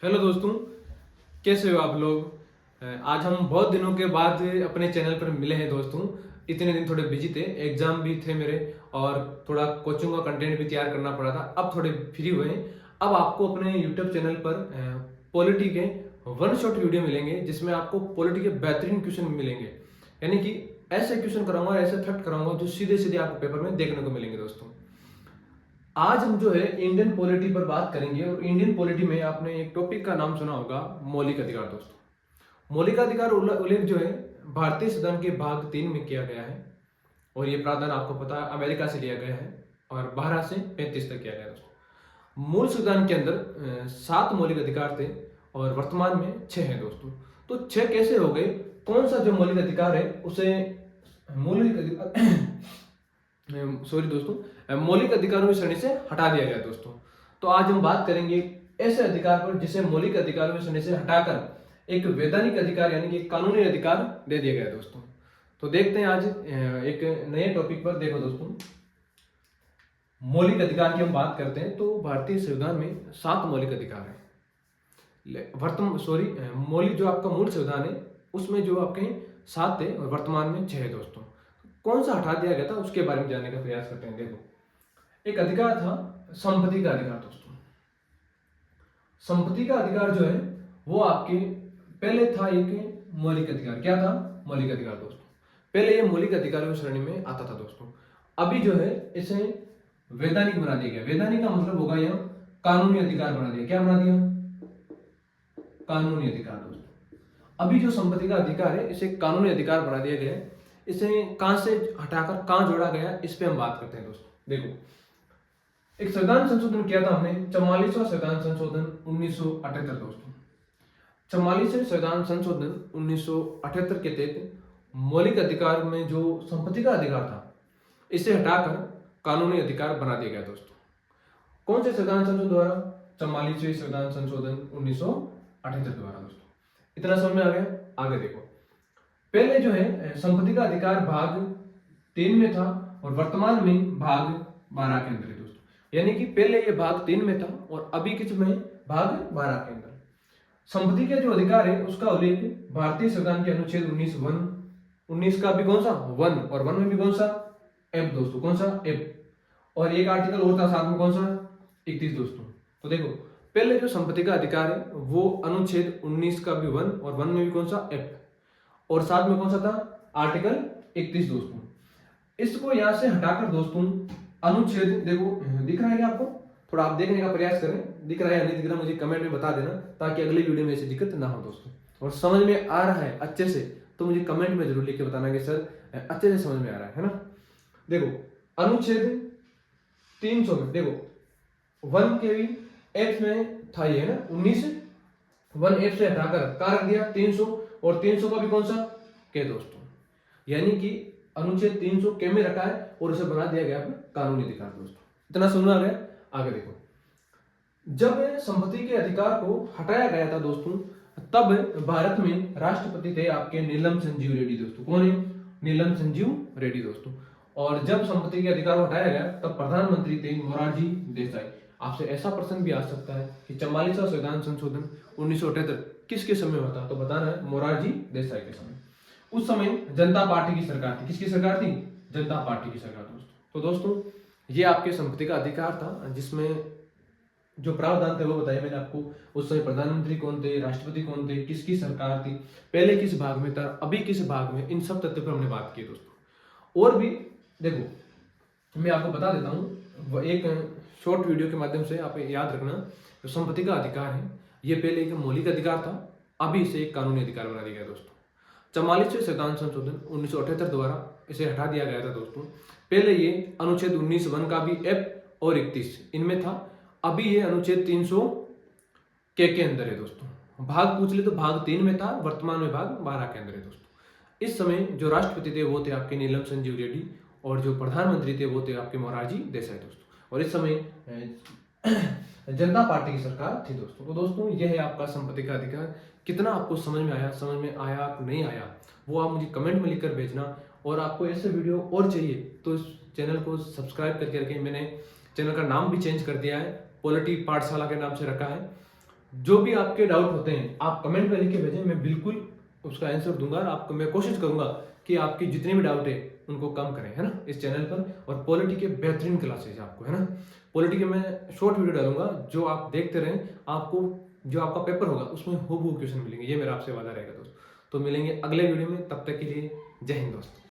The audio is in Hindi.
हेलो दोस्तों, कैसे हो आप लोग। आज हम बहुत दिनों के बाद अपने चैनल पर मिले हैं दोस्तों। इतने दिन थोड़े बिजी थे, एग्जाम भी थे मेरे और थोड़ा कोचिंग का कंटेंट भी तैयार करना पड़ा था। अब थोड़े फ्री हुए हैं। अब आपको अपने यूट्यूब चैनल पर पॉलिटी के वन शॉट वीडियो मिलेंगे जिसमें आपको पॉलिटी के बेहतरीन क्वेश्चन मिलेंगे। यानी कि ऐसे क्वेश्चन कराऊंगा, ऐसे फैक्ट कराऊंगा जो सीधे सीधे आपको पेपर में देखने को मिलेंगे दोस्तों। आज हम जो है इंडियन पॉलिटी पर बात करेंगे और इंडियन पॉलिटी में आपने एक टॉपिक का नाम सुना होगा, मौलिक अधिकार दोस्तों। मौलिक अधिकार उल्लेख जो है भारतीय संविधान के भाग 3 में किया गया है और ये प्रावधान आपको पता है अमेरिका से लिया गया है और 12 से 35 तक किया गया है दोस्तों। मूल संविधान के अंदर 7 मौलिक अधिकार थे और वर्तमान में 6 है दोस्तों। तो 6 कैसे हो गए, कौन सा जो मौलिक अधिकार है उसे मौलिक अधिकार सॉरी दोस्तों, मौलिक अधिकारों की श्रेणी से हटा दिया गया दोस्तों। तो आज हम बात करेंगे ऐसे अधिकार पर जिसे मौलिक अधिकारों की श्रेणी से हटाकर एक वैधानिक अधिकार यानी कि कानूनी अधिकार दे दिया गया दोस्तों। तो देखते हैं आज एक नए टॉपिक पर। देखो दोस्तों, मौलिक अधिकार की हम बात करते हैं तो भारतीय संविधान में 7 मौलिक अधिकार है। मौलिक जो आपका मूल संविधान है उसमें जो आपके 7 थे और वर्तमान में 6 है दोस्तों। कौन सा हटा दिया गया था उसके बारे में जानने का प्रयास करते हैं। देखो, एक अधिकार था संपत्ति का अधिकार दोस्तों। संपत्ति का अधिकार जो है वो आपके पहले था एक मौलिक अधिकार। क्या था? मौलिक अधिकार दोस्तों। पहले ये मौलिक अधिकारों की श्रेणी में आता था दोस्तों। अभी जो है इसे वैधानिक बना दिया गया। वैधानिक का मतलब होगा यह कानूनी अधिकार बना दिया। क्या बना दिया? कानूनी अधिकार दोस्तों। अभी जो संपत्ति का अधिकार है इसे कानूनी अधिकार बना दिया गया है। इसे कहां से हटाकर कहां जोड़ा गया इस पे हम बात करते हैं दोस्तों। देखो, एक संविधान संशोधन किया था हमने, 44वां संविधान संशोधन 1978 दोस्तों। 44वें संविधान संशोधन 1978 के तहत मौलिक अधिकार में जो संपत्ति का अधिकार था इसे हटाकर कानूनी अधिकार बना दिया गया दोस्तों। कौन से संविधान संशोधन द्वारा? 44वें संविधान संशोधन 1978 द्वारा दोस्तों। इतना समझ में आ गया? आगे देखो, पहले जो है संपत्ति का अधिकार भाग 3 में था और वर्तमान में भाग 12 के अंदर है दोस्तों। यानी कि पहले ये भाग 3 में था और अभी किस में? भाग 12 के अंदर। संपत्ति के जो अधिकार है उसका उल्लेख भारतीय संविधान के अनुच्छेद 19 का भी कौन सा? 1 और 1 में भी कौन सा? एफ दोस्तों। कौन सा? एफ। और एक आर्टिकल और था साथ में, कौन सा? 31 दोस्तों। तो देखो, पहले जो संपत्ति का अधिकार है वो अनुच्छेद 19 का भी 1 और 1 में भी कौन सा? एफ। और साथ में कौन सा था? आर्टिकल 31 दोस्तों। इसको यहां से हटाकर दोस्तों अनुच्छेद, देखो दिख रहा है क्या आपको? थोड़ा आप देखने का प्रयास करें, दिख रहा है या नहीं दिख रहा मुझे कमेंट में बता देना ताकि अगले वीडियो में ऐसी दिक्कत ना हो दोस्तों। और समझ में आ रहा है अच्छे से तो मुझे कमेंट में जरूर लिख के बताना कि सर अच्छे से समझ में आ रहा है ना। देखो, अनुच्छेद 300 में देखो 1 के भी एफ में था ये है ना 19, 1 एफ से हटाकर क्या रख दिया? 300 और 300 का भी कौन सा? के दोस्तों। यानी कि अनुच्छेद 300 के में रखा है और उसे बना दिया गया कानूनी अधिकार दोस्तों। इतना सुनना आ गया? आगे देखो, जब संपत्ति के अधिकार को हटाया गया था दोस्तों तब भारत में राष्ट्रपति थे आपके नीलम संजीव रेड्डी दोस्तों। कौन है? नीलम संजीव रेड्डी दोस्तों। और जब संपत्ति के अधिकार को हटाया गया तब प्रधानमंत्री थे मोरारजी देसाई। आपसे ऐसा प्रश्न भी आ सकता है कि 44वां संविधान संशोधन 1978 किसके समय हुआ था? तो बताना है मोरारजी देसाई के समय। उस समय जनता पार्टी की सरकार थी। किसकी सरकार थी? जनता पार्टी की सरकार दोस्तों। तो दोस्तों ये आपके संपत्ति का अधिकार था जिसमें जो प्रावधान थे वो बताया मैंने आपको। उस समय प्रधानमंत्री कौन थे, राष्ट्रपति कौन थे, किसकी सरकार थी, पहले किस भाग में था, अभी किस भाग में, इन सब तथ्यों पर हमने बात की दोस्तों। और भी देखो मैं आपको बता देता हूँ एक शॉर्ट वीडियो के माध्यम से। आप याद रखना, जो संपत्ति का अधिकार है ये पहले एक मौलिक अधिकार था, अभी इसे एक कानूनी अधिकार बना दिया गया दोस्तों। 44वें संविधान संशोधन 1978 द्वारा इसे हटा दिया गया था दोस्तों। पहले ये अनुच्छेद 19(1) का भी एफ और 31 इनमें था, अभी ये अनुच्छेद 300 के अंदर है दोस्तों। भाग पूछ ले तो भाग 3 में था, वर्तमान में भाग 12 के अंदर है दोस्तों। इस समय जो राष्ट्रपति थे वो थे आपके नीलम संजीव रेड्डी और जो प्रधानमंत्री थे वो थे आपके मोरारजी देसाई दोस्तों। और इस समय जनता पार्टी की सरकार थी दोस्तों। तो दोस्तों यह है आपका संपत्ति का अधिकार। कितना आपको समझ में आया, समझ में आया कि नहीं आया, वो आप मुझे कमेंट में लिखकर भेजना। और आपको ऐसे वीडियो और चाहिए तो इस चैनल को सब्सक्राइब करके रखें। मैंने चैनल का नाम भी चेंज कर दिया है, पॉलिटी पाठशाला के नाम से रखा है। जो भी आपके डाउट होते हैं आप कमेंट में लिख के भेजें, मैं बिल्कुल उसका आंसर दूंगा। आपको मैं कोशिश करूंगा कि आपकी जितने भी डाउट है उनको कम करें, है ना, इस चैनल पर। और पॉलिटी के बेहतरीन क्लासेज आपको, है ना, पॉलिटी के मैं शॉर्ट वीडियो डालूंगा जो आप देखते रहें। आपको जो आपका पेपर होगा उसमें हूबहू क्वेश्चन मिलेंगे, ये मेरा आपसे वादा रहेगा दोस्तों। तो मिलेंगे अगले वीडियो में, तब तक के लिए जय हिंद दोस्तों।